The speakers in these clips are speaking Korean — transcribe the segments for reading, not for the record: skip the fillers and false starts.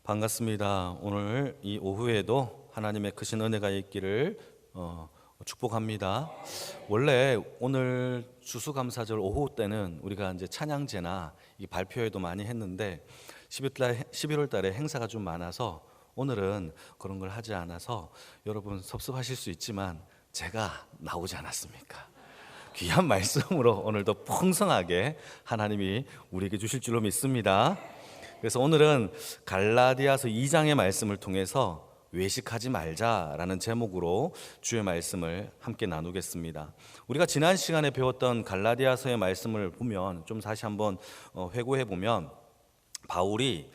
반갑습니다. 오늘 이 오후에도 하나님의 크신 은혜가 있기를 축복합니다. 원래 오늘 추수감사절 오후 때는 우리가 이제 찬양제나 이 발표회도 많이 했는데 11월 달에 행사가 좀 많아서 오늘은 그런 걸 하지 않아서 여러분 섭섭하실 수 있지만 제가 나오지 않았습니까? 귀한 말씀으로 오늘도 풍성하게 하나님이 우리에게 주실 줄로 믿습니다. 그래서 오늘은 갈라디아서 2장의 말씀을 통해서 외식하지 말자라는 제목으로 주의 말씀을 함께 나누겠습니다. 우리가 지난 시간에 배웠던 갈라디아서의 말씀을 보면 좀 다시 한번 회고해 보면 바울이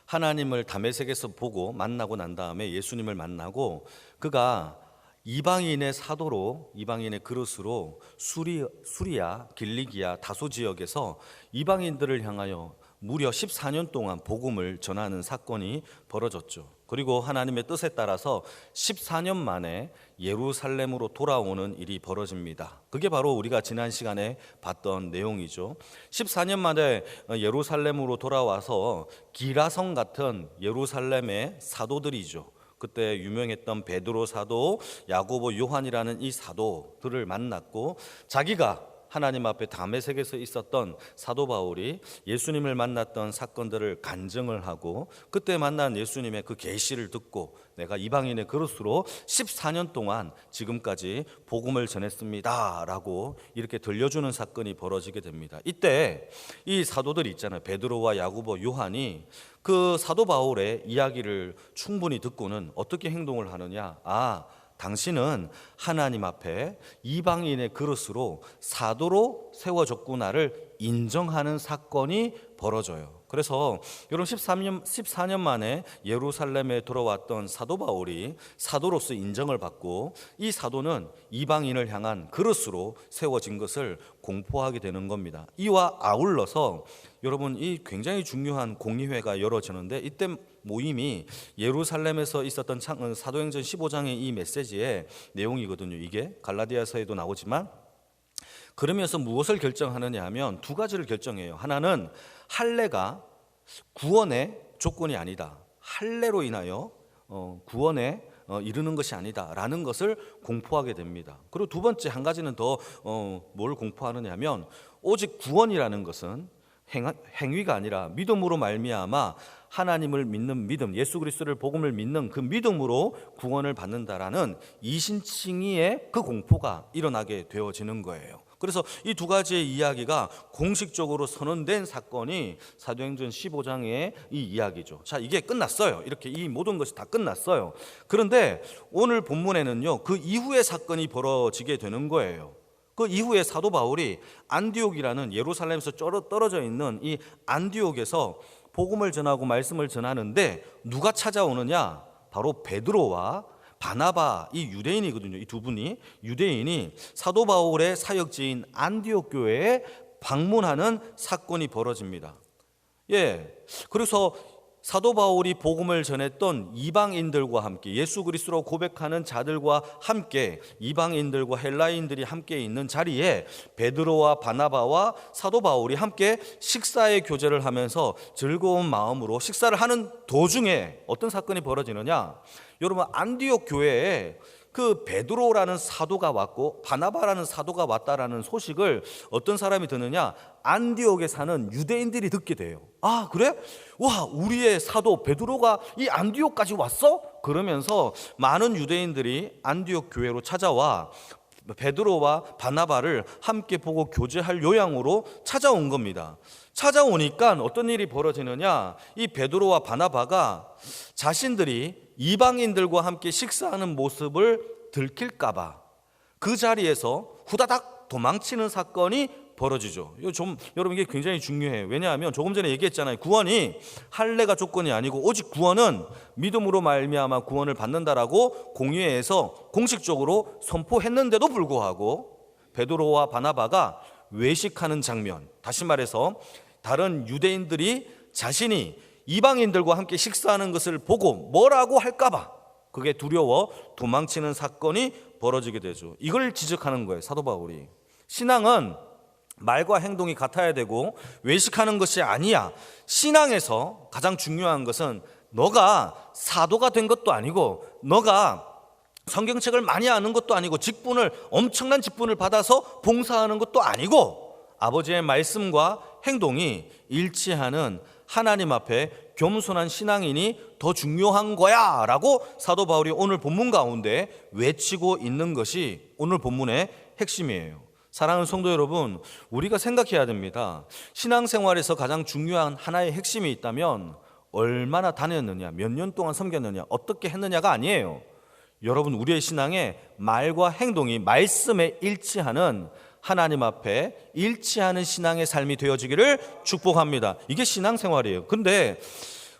하나님을 다메섹에서 보고 만나고 난 다음에 예수님을 만나고 그가 이방인의 사도로, 이방인의 그릇으로 수리아, 길리기아, 다소 지역에서 이방인들을 향하여 무려 14년 동안 복음을 전하는 사건이 벌어졌죠. 그리고 하나님의 뜻에 따라서 14년 만에 예루살렘으로 돌아오는 일이 벌어집니다. 그게 바로 우리가 지난 시간에 봤던 내용이죠. 14년 만에 예루살렘으로 돌아와서 기라성 같은 예루살렘의 사도들이죠. 그때 유명했던 베드로 사도, 야고보, 요한이라는 이 사도들을 만났고 자기가 하나님 앞에 다메섹에서 있었던 사도 바울이 예수님을 만났던 사건들을 간증을 하고 그때 만난 예수님의 그 계시를 듣고 내가 이방인의 그릇으로 14년 동안 지금까지 복음을 전했습니다 라고 이렇게 들려주는 사건이 벌어지게 됩니다. 이때 이 사도들 있잖아요. 베드로와 야고보, 요한이 그 사도 바울의 이야기를 충분히 듣고는 어떻게 행동을 하느냐? 당신은 하나님 앞에 이방인의 그릇으로 사도로 세워졌구나를 인정하는 사건이 벌어져요. 그래서 여러분 14년 만에 예루살렘에 돌아왔던 사도 바울이 사도로서 인정을 받고 이 사도는 이방인을 향한 그릇으로 세워진 것을 공포하게 되는 겁니다. 이와 아울러서 여러분 이 굉장히 중요한 공의회가 열어지는데 이때 모임이 예루살렘에서 있었던 사도행전 15장의 이 메시지의 내용이거든요. 이게 갈라디아서에도 나오지만 그러면서 무엇을 결정하느냐 하면 두 가지를 결정해요. 하나는 할례가 구원의 조건이 아니다. 할례로 인하여 구원에 이르는 것이 아니다 라는 것을 공포하게 됩니다. 그리고 두 번째 한 가지는 더 뭘 공포하느냐 하면 오직 구원이라는 것은 행위가 아니라 믿음으로 말미암아 하나님을 믿는 믿음, 예수 그리스도를 복음을 믿는 그 믿음으로 구원을 받는다라는 이신칭의의 그 공포가 일어나게 되어지는 거예요. 그래서 이 두 가지의 이야기가 공식적으로 선언된 사건이 사도행전 15장의 이 이야기죠. 자, 이게 끝났어요. 이렇게 이 모든 것이 다 끝났어요. 그런데 오늘 본문에는요, 그 이후의 사건이 벌어지게 되는 거예요. 그 이후에 사도 바울이 안디옥이라는 예루살렘에서 떨어져 있는 이 안디옥에서 복음을 전하고 말씀을 전하는데 누가 찾아오느냐? 바로 베드로와 바나바, 이 유대인이거든요. 이 두 분이 유대인이 사도 바울의 사역지인 안디옥 교회에 방문하는 사건이 벌어집니다. 그래서 사도 바울이 복음을 전했던 이방인들과 함께 예수 그리스도로 고백하는 자들과 함께 이방인들과 헬라인들이 함께 있는 자리에 베드로와 바나바와 사도 바울이 함께 식사의 교제를 하면서 즐거운 마음으로 식사를 하는 도중에 어떤 사건이 벌어지느냐? 여러분 안디옥 교회에 그 베드로라는 사도가 왔고 바나바라는 사도가 왔다라는 소식을 어떤 사람이 듣느냐? 안디옥에 사는 유대인들이 듣게 돼요. 그래? 와, 우리의 사도 베드로가 이 안디옥까지 왔어? 그러면서 많은 유대인들이 안디옥 교회로 찾아와 베드로와 바나바를 함께 보고 교제할 요양으로 찾아온 겁니다. 찾아오니까 어떤 일이 벌어지느냐? 이 베드로와 바나바가 자신들이 이방인들과 함께 식사하는 모습을 들킬까봐 그 자리에서 후다닥 도망치는 사건이 벌어지죠. 이거 여러분 이게 굉장히 중요해요. 왜냐하면 조금 전에 얘기했잖아요. 구원이 할례가 조건이 아니고 오직 구원은 믿음으로 말미암아 구원을 받는다라고 공의회에서 공식적으로 선포했는데도 불구하고 베드로와 바나바가 외식하는 장면, 다시 말해서 다른 유대인들이 자신이 이방인들과 함께 식사하는 것을 보고 뭐라고 할까봐 그게 두려워 도망치는 사건이 벌어지게 되죠. 이걸 지적하는 거예요, 사도 바울이. 신앙은 말과 행동이 같아야 되고 외식하는 것이 아니야. 신앙에서 가장 중요한 것은 너가 사도가 된 것도 아니고 너가 성경책을 많이 아는 것도 아니고 엄청난 직분을 받아서 봉사하는 것도 아니고 아버지의 말씀과 행동이 일치하는 하나님 앞에 겸손한 신앙인이 더 중요한 거야 라고 사도 바울이 오늘 본문 가운데 외치고 있는 것이 오늘 본문의 핵심이에요. 사랑하는 성도 여러분, 우리가 생각해야 됩니다. 신앙생활에서 가장 중요한 하나의 핵심이 있다면 얼마나 다녔느냐, 몇 년 동안 섬겼느냐, 어떻게 했느냐가 아니에요. 여러분, 우리의 신앙의 말과 행동이 말씀에 일치하는, 하나님 앞에 일치하는 신앙의 삶이 되어지기를 축복합니다. 이게 신앙생활이에요. 근데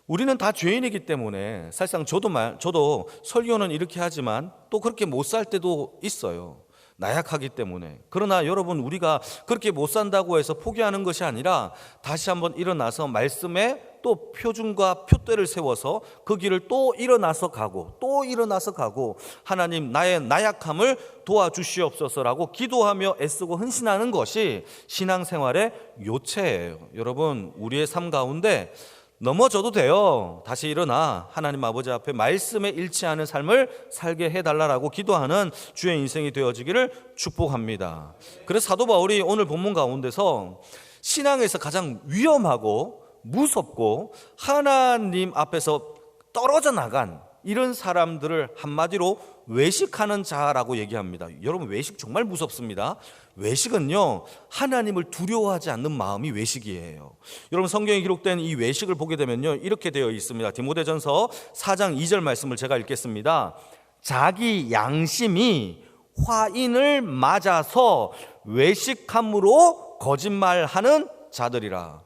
우리는 다 죄인이기 때문에 사실상 저도 설교는 이렇게 하지만 또 그렇게 못 살 때도 있어요. 나약하기 때문에. 그러나 여러분, 우리가 그렇게 못 산다고 해서 포기하는 것이 아니라 다시 한번 일어나서 말씀에 또 표준과 표대를 세워서 그 길을 또 일어나서 가고 하나님, 나의 나약함을 도와주시옵소서라고 기도하며 애쓰고 헌신하는 것이 신앙생활의 요체예요. 여러분, 우리의 삶 가운데 넘어져도 돼요. 다시 일어나 하나님 아버지 앞에 말씀에 일치하는 삶을 살게 해달라고 기도하는 주의 인생이 되어지기를 축복합니다. 그래서 사도 바울이 오늘 본문 가운데서 신앙에서 가장 위험하고 무섭고 하나님 앞에서 떨어져 나간 이런 사람들을 한마디로 외식하는 자라고 얘기합니다. 여러분, 외식 정말 무섭습니다. 외식은요, 하나님을 두려워하지 않는 마음이 외식이에요. 여러분, 성경에 기록된 이 외식을 보게 되면요, 이렇게 되어 있습니다. 디모데전서 4장 2절 말씀을 제가 읽겠습니다. 자기 양심이 화인을 맞아서 외식함으로 거짓말하는 자들이라.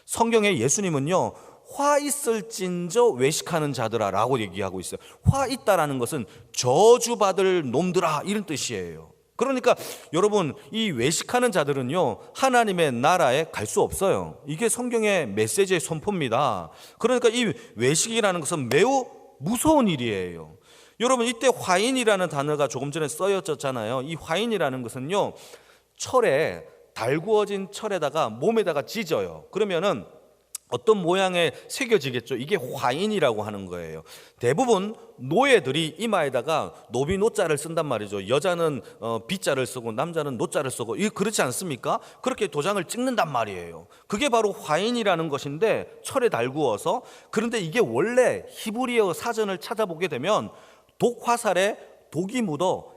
성경에 예수님은요, 화 있을진저 외식하는 자들아 라고 얘기하고 있어요. 화 있다라는 것은 저주받을 놈들아, 이런 뜻이에요. 그러니까 여러분, 이 외식하는 자들은요, 하나님의 나라에 갈 수 없어요. 이게 성경의 메시지의 선포입니다. 그러니까 이 외식이라는 것은 매우 무서운 일이에요. 여러분, 이때 화인이라는 단어가 조금 전에 쓰여졌잖아요. 이 화인이라는 것은요, 달구어진 철에다가 몸에다가 찢어요. 그러면은 어떤 모양에 새겨지겠죠. 이게 화인이라고 하는 거예요. 대부분 노예들이 이마에다가 노비 노자를 쓴단 말이죠. 여자는 비자를 쓰고 남자는 노자를 쓰고, 이거 그렇지 않습니까? 그렇게 도장을 찍는단 말이에요. 그게 바로 화인이라는 것인데, 철에 달구어서. 그런데 이게 원래 히브리어 사전을 찾아보게 되면 독화살에 독이 묻어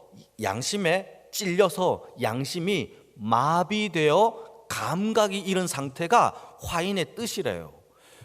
양심에 찔려서 양심이 마비되어 감각이 잃은 상태가 화인의 뜻이래요.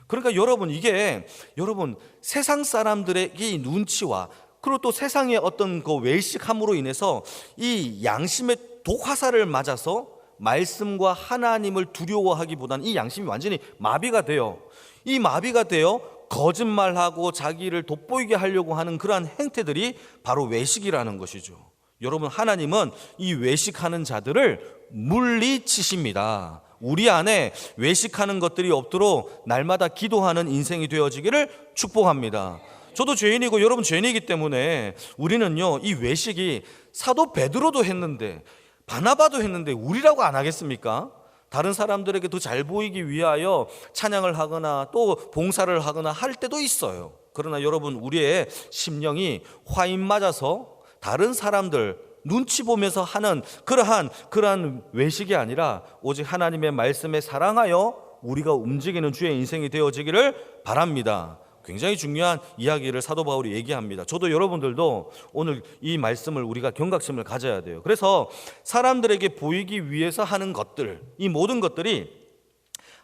그러니까 여러분 세상 사람들의 이 눈치와 그리고 또 세상의 어떤 그 외식함으로 인해서 이 양심의 독화살을 맞아서 말씀과 하나님을 두려워하기보다는 이 양심이 완전히 마비가 돼요. 이 마비가 되어 거짓말하고 자기를 돋보이게 하려고 하는 그러한 행태들이 바로 외식이라는 것이죠. 여러분, 하나님은 이 외식하는 자들을 물리치십니다. 우리 안에 외식하는 것들이 없도록 날마다 기도하는 인생이 되어지기를 축복합니다. 저도 죄인이고 여러분 죄인이기 때문에 우리는요, 이 외식이 사도 베드로도 했는데 바나바도 했는데 우리라고 안 하겠습니까? 다른 사람들에게 더 잘 보이기 위하여 찬양을 하거나 또 봉사를 하거나 할 때도 있어요. 그러나 여러분, 우리의 심령이 화인 맞아서 다른 사람들 눈치 보면서 하는 그러한 외식이 아니라 오직 하나님의 말씀에 사랑하여 우리가 움직이는 주의 인생이 되어지기를 바랍니다. 굉장히 중요한 이야기를 사도 바울이 얘기합니다. 저도 여러분들도 오늘 이 말씀을 우리가 경각심을 가져야 돼요. 그래서 사람들에게 보이기 위해서 하는 것들, 이 모든 것들이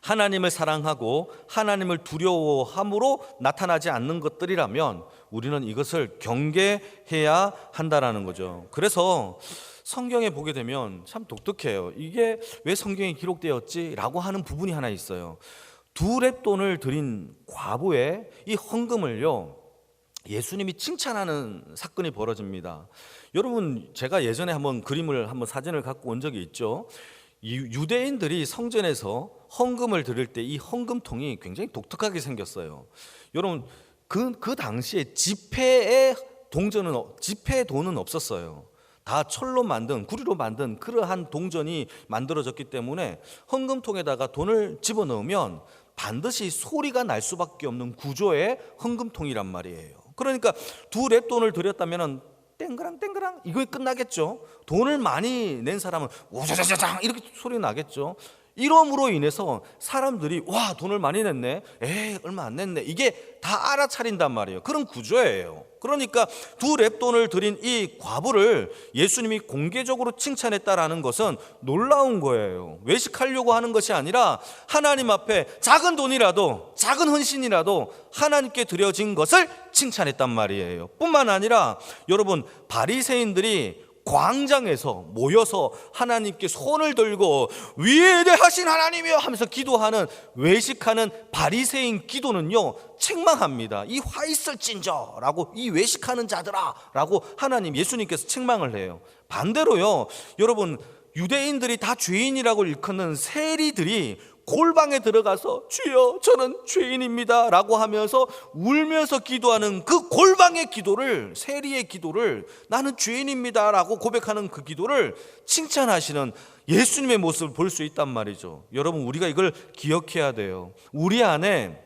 하나님을 사랑하고 하나님을 두려워함으로 나타나지 않는 것들이라면 우리는 이것을 경계해야 한다라는 거죠. 그래서 성경에 보게 되면 참 독특해요. 이게 왜 성경에 기록되었지? 라고 하는 부분이 하나 있어요. 2렙돈을 드린 과부의 이 헌금을요, 예수님이 칭찬하는 사건이 벌어집니다. 여러분, 제가 예전에 한번 사진을 갖고 온 적이 있죠. 이 유대인들이 성전에서 헌금을 드릴 때 이 헌금통이 굉장히 독특하게 생겼어요. 여러분, 그 당시에 지폐의 돈은 없었어요. 다 철로 만든, 구리로 만든 그러한 동전이 만들어졌기 때문에 헌금통에다가 돈을 집어넣으면 반드시 소리가 날 수밖에 없는 구조의 헌금통이란 말이에요. 그러니까 두 랩돈을 드렸다면 땡그랑 땡그랑 이거에 끝나겠죠. 돈을 많이 낸 사람은 우자자자장 이렇게 소리 나겠죠. 이러므로 인해서 사람들이 와, 돈을 많이 냈네, 에이 얼마 안 냈네, 이게 다 알아차린단 말이에요. 그런 구조예요. 그러니까 두 랩돈을 드린 이 과부를 예수님이 공개적으로 칭찬했다라는 것은 놀라운 거예요. 외식하려고 하는 것이 아니라 하나님 앞에 작은 돈이라도, 작은 헌신이라도 하나님께 드려진 것을 칭찬했단 말이에요. 뿐만 아니라 여러분, 바리새인들이 광장에서 모여서 하나님께 손을 들고 위대하신 하나님이여 하면서 기도하는, 외식하는 바리새인 기도는요 책망합니다. 이 화 있을진저 라고, 이 외식하는 자들아 라고 하나님, 예수님께서 책망을 해요. 반대로요, 여러분, 유대인들이 다 죄인이라고 일컫는 세리들이 골방에 들어가서 주여 저는 죄인입니다 라고 하면서 울면서 기도하는 그 골방의 기도를, 세리의 기도를, 나는 죄인입니다 라고 고백하는 그 기도를 칭찬하시는 예수님의 모습을 볼 수 있단 말이죠. 여러분, 우리가 이걸 기억해야 돼요. 우리 안에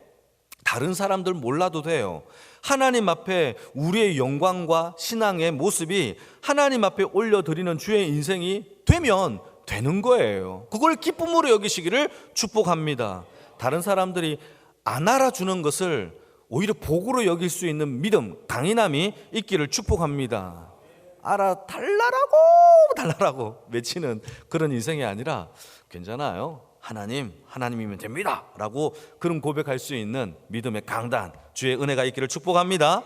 다른 사람들 몰라도 돼요. 하나님 앞에 우리의 영광과 신앙의 모습이 하나님 앞에 올려드리는 주의 인생이 되면 되는 거예요. 그걸 기쁨으로 여기시기를 축복합니다. 다른 사람들이 안 알아주는 것을 오히려 복으로 여길 수 있는 믿음, 강인함이 있기를 축복합니다. 달라라고 외치는 그런 인생이 아니라 괜찮아요, 하나님이면 됩니다 라고 그런 고백할 수 있는 믿음의 강단, 주의 은혜가 있기를 축복합니다.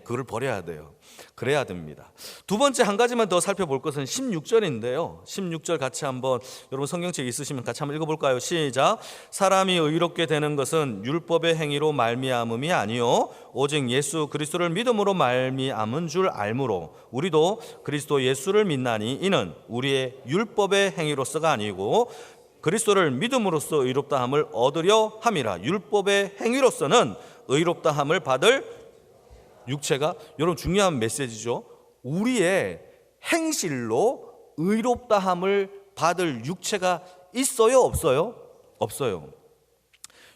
그걸 버려야 돼요. 그래야 됩니다. 두 번째, 한 가지만 더 살펴볼 것은 16절인데요 16절 같이 한번, 여러분 성경책 있으시면 같이 한번 읽어볼까요? 시작. 사람이 의롭게 되는 것은 율법의 행위로 말미암음이 아니요 오직 예수 그리스도를 믿음으로 말미암은 줄 알므로 우리도 그리스도 예수를 믿나니 이는 우리의 율법의 행위로서가 아니고 그리스도를 믿음으로써 의롭다함을 얻으려 함이라. 율법의 행위로서는 의롭다함을 받을 육체가, 여러분 중요한 메시지죠. 우리의 행실로 의롭다함을 받을 육체가 있어요, 없어요? 없어요.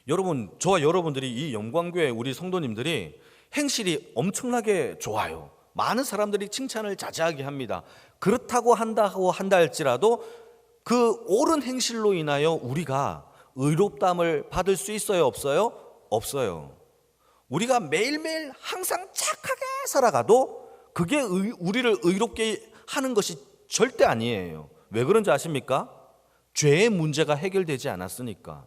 여러분, 저와 여러분들이, 이 영광교회 우리 성도님들이 행실이 엄청나게 좋아요. 많은 사람들이 칭찬을 자자하게 합니다. 그렇다고 한다 할지라도 그 옳은 행실로 인하여 우리가 의롭다함을 받을 수 있어요, 없어요? 없어요. 우리가 매일매일 항상 착하게 살아가도 그게 우리를 의롭게 하는 것이 절대 아니에요. 왜 그런지 아십니까? 죄의 문제가 해결되지 않았으니까.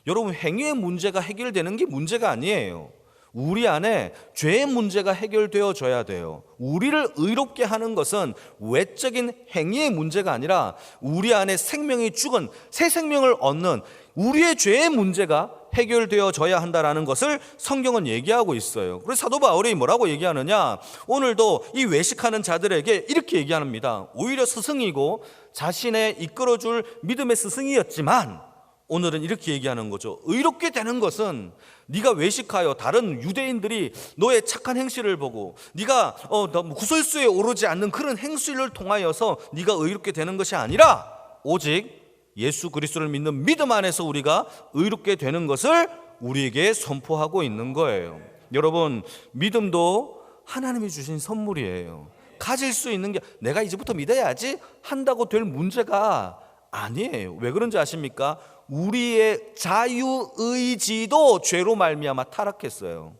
여러분, 행위의 문제가 해결되는 게 문제가 아니에요. 우리 안에 죄의 문제가 해결되어져야 돼요. 우리를 의롭게 하는 것은 외적인 행위의 문제가 아니라 우리 안에 생명이 죽은 새 생명을 얻는 우리의 죄의 문제가 해결되어져야 한다라는 것을 성경은 얘기하고 있어요. 그래서 사도 바울이 뭐라고 얘기하느냐, 오늘도 이 외식하는 자들에게 이렇게 얘기합니다. 오히려 스승이고 자신의 이끌어줄 믿음의 스승이었지만 오늘은 이렇게 얘기하는 거죠. 의롭게 되는 것은 네가 외식하여 다른 유대인들이 너의 착한 행실을 보고 네가 구설수에 오르지 않는 그런 행실을 통하여서 네가 의롭게 되는 것이 아니라 오직 예수 그리스도를 믿는 믿음 안에서 우리가 의롭게 되는 것을 우리에게 선포하고 있는 거예요. 여러분, 믿음도 하나님이 주신 선물이에요. 가질 수 있는 게 내가 이제부터 믿어야지 한다고 될 문제가 아니에요. 왜 그런지 아십니까? 우리의 자유의지도 죄로 말미암아 타락했어요.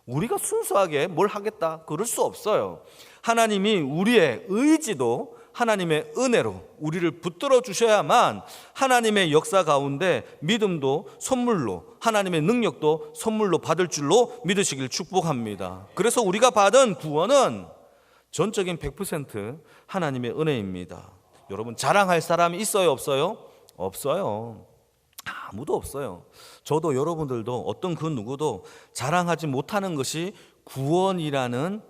우리가 순수하게 뭘 하겠다 그럴 수 없어요. 하나님이 우리의 의지도 하나님의 은혜로 우리를 붙들어 주셔야만 하나님의 역사 가운데 믿음도 선물로, 하나님의 능력도 선물로 받을 줄로 믿으시길 축복합니다. 그래서 우리가 받은 구원은 전적인 100% 하나님의 은혜입니다. 여러분, 자랑할 사람이 있어요, 없어요? 없어요. 아무도 없어요. 저도 여러분들도 어떤 그 누구도 자랑하지 못하는 것이 구원이라는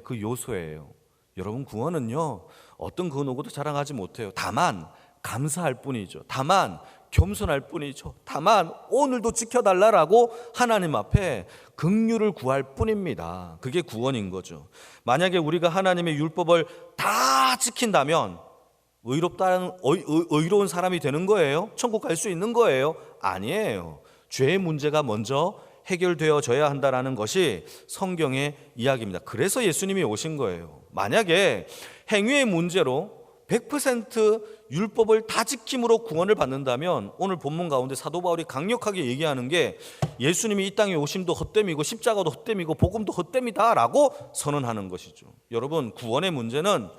그 요소예요. 여러분, 구원은요 어떤 그 누구도 자랑하지 못해요. 다만 감사할 뿐이죠. 다만 겸손할 뿐이죠. 다만 오늘도 지켜달라라고 하나님 앞에 긍휼을 구할 뿐입니다. 그게 구원인 거죠. 만약에 우리가 하나님의 율법을 다 지킨다면 의로운 사람이 되는 거예요? 천국 갈 수 있는 거예요? 아니에요. 죄의 문제가 먼저 해결되어져야 한다는 것이 성경의 이야기입니다. 그래서 예수님이 오신 거예요. 만약에 행위의 문제로 100% 율법을 다 지킴으로 구원을 받는다면 오늘 본문 가운데 사도 바울이 강력하게 얘기하는 게 예수님이 이 땅에 오심도 헛됨이고 십자가도 헛됨이고 복음도 헛됨이다 라고 선언하는 것이죠. 여러분, 구원의 문제는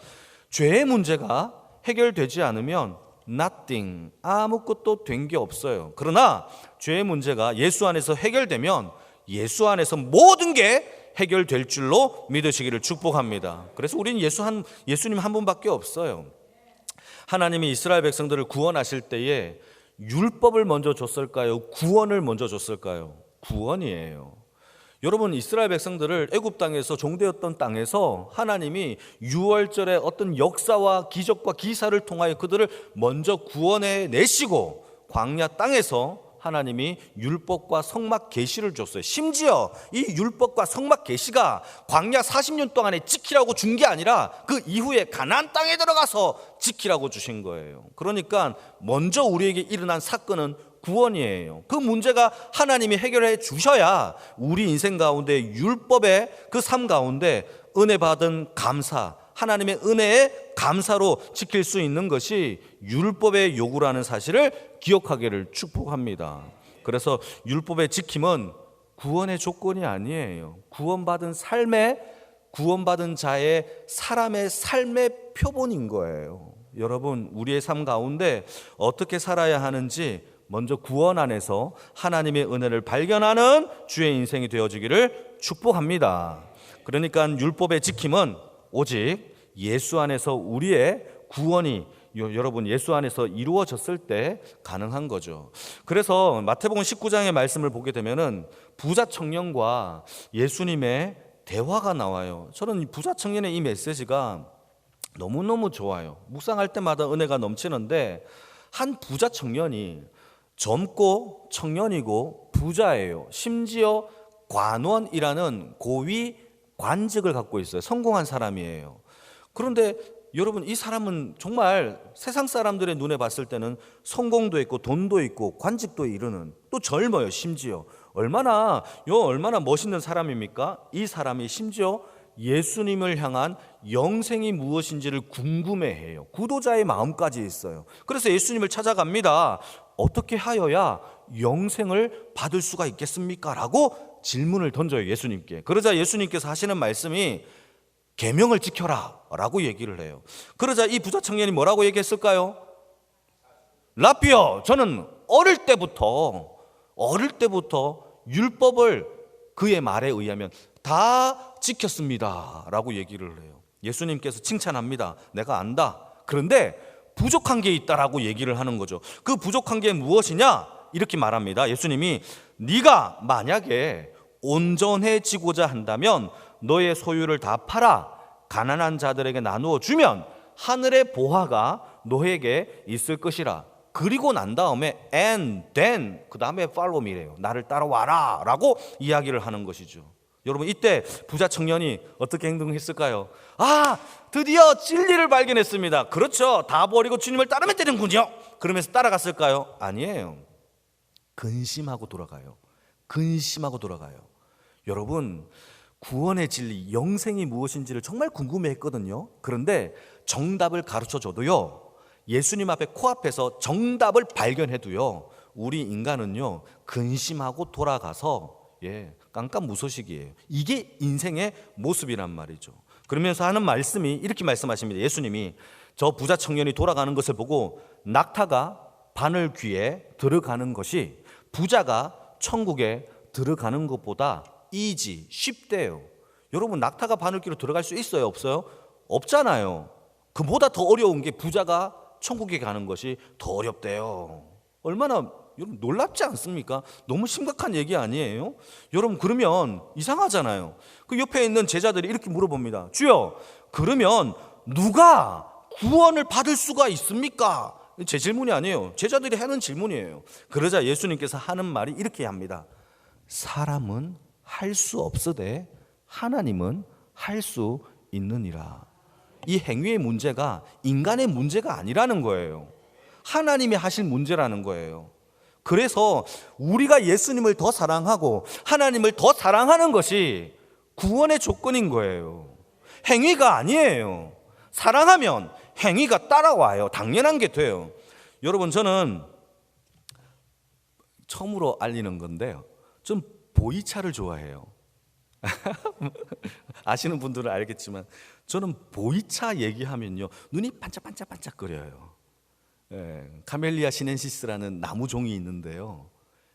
죄의 문제가 해결되지 않으면 nothing, 아무것도 된 게 없어요. 그러나 죄의 문제가 예수 안에서 해결되면 예수 안에서 모든 게 해결될 줄로 믿으시기를 축복합니다. 그래서 우리는 예수님 한 분밖에 없어요. 하나님이 이스라엘 백성들을 구원하실 때에 율법을 먼저 줬을까요? 구원을 먼저 줬을까요? 구원이에요. 여러분, 이스라엘 백성들을 애굽 땅에서 종되었던 땅에서 하나님이 유월절에 어떤 역사와 기적과 기사를 통하여 그들을 먼저 구원해 내시고 광야 땅에서 하나님이 율법과 성막 계시를 줬어요. 심지어 이 율법과 성막 계시가 광야 40년 동안에 지키라고 준 게 아니라 그 이후에 가나안 땅에 들어가서 지키라고 주신 거예요. 그러니까 먼저 우리에게 일어난 사건은 구원이에요. 그 문제가 하나님이 해결해 주셔야 우리 인생 가운데 율법의 그 삶 가운데 은혜 받은 감사, 하나님의 은혜에 감사로 지킬 수 있는 것이 율법의 요구라는 사실을 기억하기를 축복합니다. 그래서 율법의 지킴은 구원의 조건이 아니에요. 구원받은 자의 사람의 삶의 표본인 거예요. 여러분, 우리의 삶 가운데 어떻게 살아야 하는지 먼저 구원 안에서 하나님의 은혜를 발견하는 주의 인생이 되어지기를 축복합니다. 그러니까 율법의 지킴은 오직 예수 안에서 우리의 구원이 여러분 예수 안에서 이루어졌을 때 가능한 거죠. 그래서 마태복음 19장의 말씀을 보게 되면은 부자 청년과 예수님의 대화가 나와요. 저는 이 부자 청년의 이 메시지가 너무너무 좋아요. 묵상할 때마다 은혜가 넘치는데 한 부자 청년이 젊고 청년이고 부자예요. 심지어 관원이라는 고위 관직을 갖고 있어요. 성공한 사람이에요. 그런데 여러분, 이 사람은 정말 세상 사람들의 눈에 봤을 때는 성공도 있고 돈도 있고 관직도 이루는, 또 젊어요. 심지어 얼마나 멋있는 사람입니까? 이 사람이 심지어 예수님을 향한 영생이 무엇인지를 궁금해해요. 구도자의 마음까지 있어요. 그래서 예수님을 찾아갑니다. 어떻게 하여야 영생을 받을 수가 있겠습니까? 라고 질문을 던져요, 예수님께. 그러자 예수님께서 하시는 말씀이 계명을 지켜라 라고 얘기를 해요. 그러자 이 부자 청년이 뭐라고 얘기했을까요? 라비어, 저는 어릴 때부터 율법을 그의 말에 의하면 다 지켰습니다 라고 얘기를 해요. 예수님께서 칭찬합니다. 내가 안다. 그런데 부족한 게 있다라고 얘기를 하는 거죠. 그 부족한 게 무엇이냐? 이렇게 말합니다. 예수님이 네가 만약에 온전해지고자 한다면 너의 소유를 다 팔아 가난한 자들에게 나누어 주면 하늘의 보화가 너에게 있을 것이라. 그리고 난 다음에 and then 그 다음에 follow me래요. 나를 따라와라 라고 이야기를 하는 것이죠. 여러분, 이때 부자 청년이 어떻게 행동했을까요? 드디어 진리를 발견했습니다. 그렇죠. 다 버리고 주님을 따르면 되는군요. 그러면서 따라갔을까요? 아니에요. 근심하고 돌아가요. 여러분, 구원의 진리, 영생이 무엇인지를 정말 궁금해했거든요. 그런데 정답을 가르쳐줘도요, 예수님 앞에 코앞에서 정답을 발견해도요, 우리 인간은요 근심하고 돌아가서 깜깜무소식이에요. 이게 인생의 모습이란 말이죠. 그러면서 하는 말씀이 이렇게 말씀하십니다. 예수님이 저 부자 청년이 돌아가는 것을 보고 낙타가 바늘 귀에 들어가는 것이 부자가 천국에 들어가는 것보다 쉽대요. 여러분, 낙타가 바늘귀로 들어갈 수 있어요? 없어요? 없잖아요. 그보다 더 어려운 게 부자가 천국에 가는 것이 더 어렵대요. 얼마나 여러분 놀랍지 않습니까? 너무 심각한 얘기 아니에요? 여러분, 그러면 이상하잖아요. 그 옆에 있는 제자들이 이렇게 물어봅니다. 주여, 그러면 누가 구원을 받을 수가 있습니까? 제 질문이 아니에요. 제자들이 하는 질문이에요. 그러자 예수님께서 하는 말이 이렇게 합니다. 사람은 할 수 없으되 하나님은 할 수 있느니라. 이 행위의 문제가 인간의 문제가 아니라는 거예요. 하나님이 하실 문제라는 거예요. 그래서 우리가 예수님을 더 사랑하고 하나님을 더 사랑하는 것이 구원의 조건인 거예요. 행위가 아니에요. 사랑하면 행위가 따라와요. 당연한 게 돼요. 여러분, 저는 처음으로 알리는 건데요, 좀 보이차를 좋아해요. 아시는 분들은 알겠지만 저는 보이차 얘기하면요 눈이 반짝반짝반짝거려요. 카멜리아 시넨시스라는 나무종이 있는데요,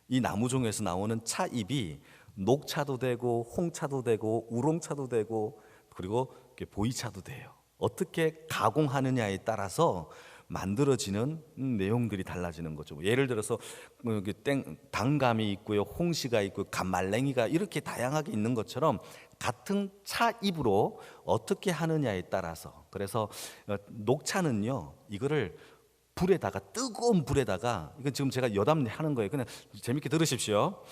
이 나무종에서 나오는 차 잎이 녹차도 되고 홍차도 되고 우롱차도 되고 그리고 보이차도 돼요. 어떻게 가공하느냐에 따라서 만들어지는 내용들이 달라지는 거죠. 예를 들어서 당감이 있고요, 홍시가 있고 감말랭이가 이렇게 다양하게 있는 것처럼 같은 차 잎으로 어떻게 하느냐에 따라서, 그래서 녹차는요 이거를 불에다가, 뜨거운 불에다가, 이건 지금 제가 여담하는 거예요. 그냥 재밌게 들으십시오.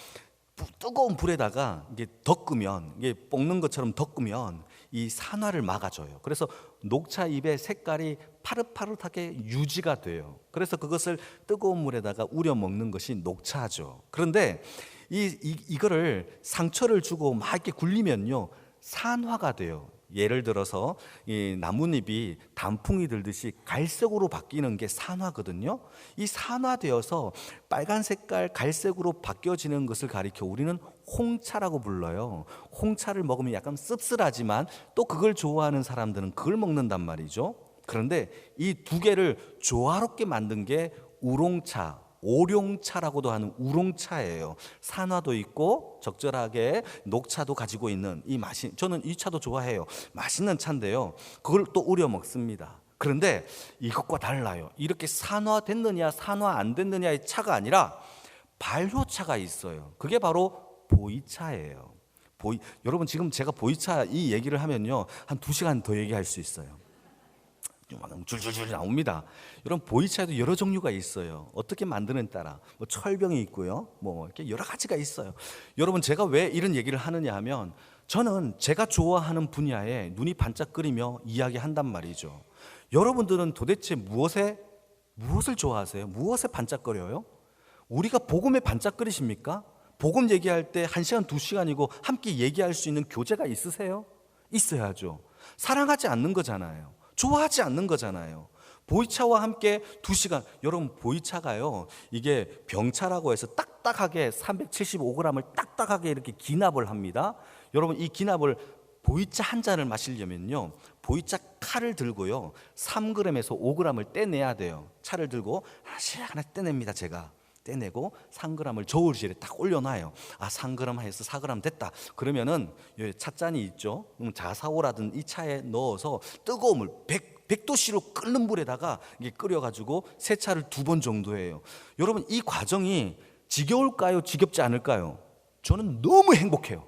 뜨거운 불에다가 이게 덮으면, 이게 볶는 것처럼 덮으면 이 산화를 막아줘요. 그래서 녹차 잎의 색깔이 파릇파릇하게 유지가 돼요. 그래서 그것을 뜨거운 물에다가 우려 먹는 것이 녹차죠. 그런데 이거를 상처를 주고 막 이렇게 굴리면요 산화가 돼요. 예를 들어서 이 나뭇잎이 단풍이 들듯이 갈색으로 바뀌는 게 산화거든요. 이 산화되어서 빨간 색깔 갈색으로 바뀌어지는 것을 가리켜 우리는 홍차라고 불러요. 홍차를 먹으면 약간 씁쓸하지만 또 그걸 좋아하는 사람들은 그걸 먹는단 말이죠. 그런데 이 두 개를 조화롭게 만든 게 우롱차, 오룡차라고도 하는 우롱차예요. 산화도 있고 적절하게 녹차도 가지고 있는 이 맛이, 저는 이 차도 좋아해요. 맛있는 차인데요, 그걸 또 우려 먹습니다. 그런데 이것과 달라요. 이렇게 산화됐느냐 산화 안 됐느냐의 차가 아니라 발효차가 있어요. 그게 바로 보이차예요. 여러분, 지금 제가 보이차 이 얘기를 하면요 한 2시간 더 얘기할 수 있어요. 줄줄줄 나옵니다. 여러분, 보이차에도 여러 종류가 있어요. 어떻게 만드는 따라 철병이 있고요, 이렇게 여러 가지가 있어요. 여러분, 제가 왜 이런 얘기를 하느냐 하면 저는 제가 좋아하는 분야에 눈이 반짝거리며 이야기한단 말이죠. 여러분들은 도대체 무엇을 좋아하세요? 무엇에 반짝거려요? 우리가 복음에 반짝거리십니까? 복음 얘기할 때 1시간 2시간이고 함께 얘기할 수 있는 교제가 있으세요? 있어야죠. 사랑하지 않는 거잖아요. 좋아하지 않는 거잖아요. 보이차와 함께 2시간, 여러분 보이차가요 이게 병차라고 해서 딱딱하게 375g을 딱딱하게 이렇게 기납을 합니다. 여러분, 이 기납을, 보이차 한 잔을 마시려면요 보이차 칼을 들고요 3g에서 5g을 떼내야 돼요. 차를 들고 하나씩 떼냅니다. 제가 떼내고 3g을 저울실에 딱 올려놔요. 3g 해서 4g 됐다. 그러면은 찻잔이 있죠. 자사오라든 이 차에 넣어서 뜨거운 물 100도씨로 끓는 물에다가 이게 끓여가지고 세차를 2번 정도 해요. 여러분, 이 과정이 지겨울까요? 지겹지 않을까요? 저는 너무 행복해요.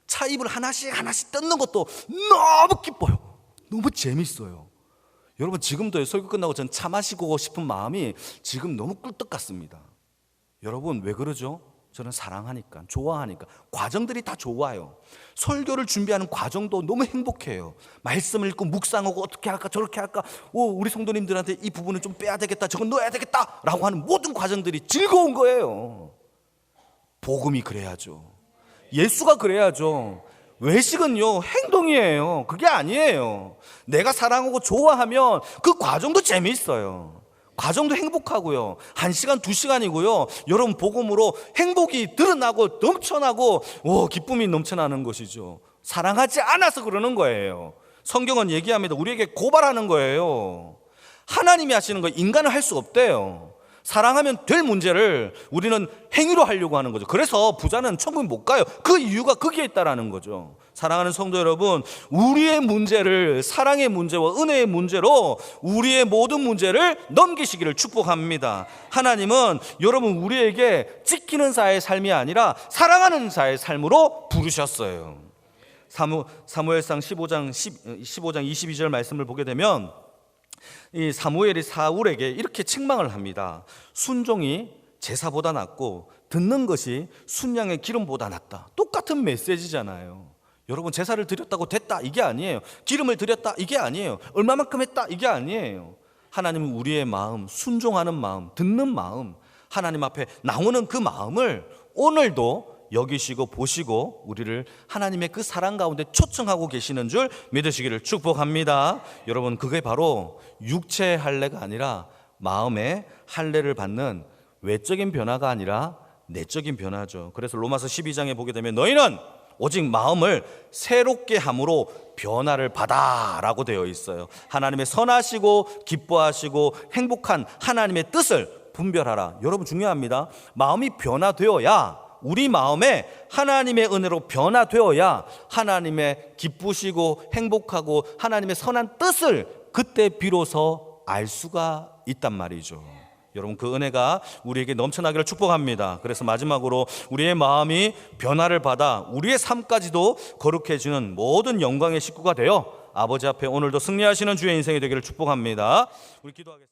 차잎을 하나씩 뜯는 것도 너무 기뻐요. 너무 재밌어요. 여러분, 지금도 설교 끝나고 전 차 마시고 싶은 마음이 지금 너무 꿀떡 같습니다. 여러분, 왜 그러죠? 저는 사랑하니까, 좋아하니까. 과정들이 다 좋아요. 설교를 준비하는 과정도 너무 행복해요. 말씀을 읽고 묵상하고 어떻게 할까 저렇게 할까, 우리 성도님들한테 이 부분은 좀 빼야 되겠다, 저건 넣어야 되겠다 라고 하는 모든 과정들이 즐거운 거예요. 복음이 그래야죠. 예수가 그래야죠. 외식은요 행동이에요. 그게 아니에요. 내가 사랑하고 좋아하면 그 과정도 재미있어요. 과정도 행복하고요. 1시간 2시간이고요 여러분, 복음으로 행복이 드러나고 넘쳐나고 기쁨이 넘쳐나는 것이죠. 사랑하지 않아서 그러는 거예요. 성경은 얘기합니다. 우리에게 고발하는 거예요. 하나님이 하시는 거 인간은 할 수 없대요. 사랑하면 될 문제를 우리는 행위로 하려고 하는 거죠. 그래서 부자는 천국에 못 가요. 그 이유가 거기에 있다라는 거죠. 사랑하는 성도 여러분, 우리의 문제를 사랑의 문제와 은혜의 문제로 우리의 모든 문제를 넘기시기를 축복합니다. 하나님은 여러분, 우리에게 지키는 자의 삶이 아니라 사랑하는 자의 삶으로 부르셨어요. 사무엘상 15장 22절 말씀을 보게 되면 이 사무엘이 사울에게 이렇게 책망을 합니다. 순종이 제사보다 낫고 듣는 것이 순양의 기름보다 낫다. 똑같은 메시지잖아요. 여러분, 제사를 드렸다고 됐다 이게 아니에요. 기름을 드렸다 이게 아니에요. 얼마만큼 했다 이게 아니에요. 하나님은 우리의 마음, 순종하는 마음, 듣는 마음, 하나님 앞에 나오는 그 마음을 오늘도 여기시고 보시고 우리를 하나님의 그 사랑 가운데 초청하고 계시는 줄 믿으시기를 축복합니다. 여러분, 그게 바로 육체의 할례가 아니라 마음의 할례를 받는 외적인 변화가 아니라 내적인 변화죠. 그래서 로마서 12장에 보게 되면 너희는 오직 마음을 새롭게 함으로 변화를 받아라고 되어 있어요. 하나님의 선하시고 기뻐하시고 행복한 하나님의 뜻을 분별하라. 여러분, 중요합니다. 마음이 변화되어야, 우리 마음에 하나님의 은혜로 변화되어야 하나님의 기쁘시고 행복하고 하나님의 선한 뜻을 그때 비로소 알 수가 있단 말이죠. 여러분, 그 은혜가 우리에게 넘쳐나기를 축복합니다. 그래서 마지막으로 우리의 마음이 변화를 받아 우리의 삶까지도 거룩해지는 모든 영광의 식구가 되어 아버지 앞에 오늘도 승리하시는 주의 인생이 되기를 축복합니다. 우리 기도하겠습니다.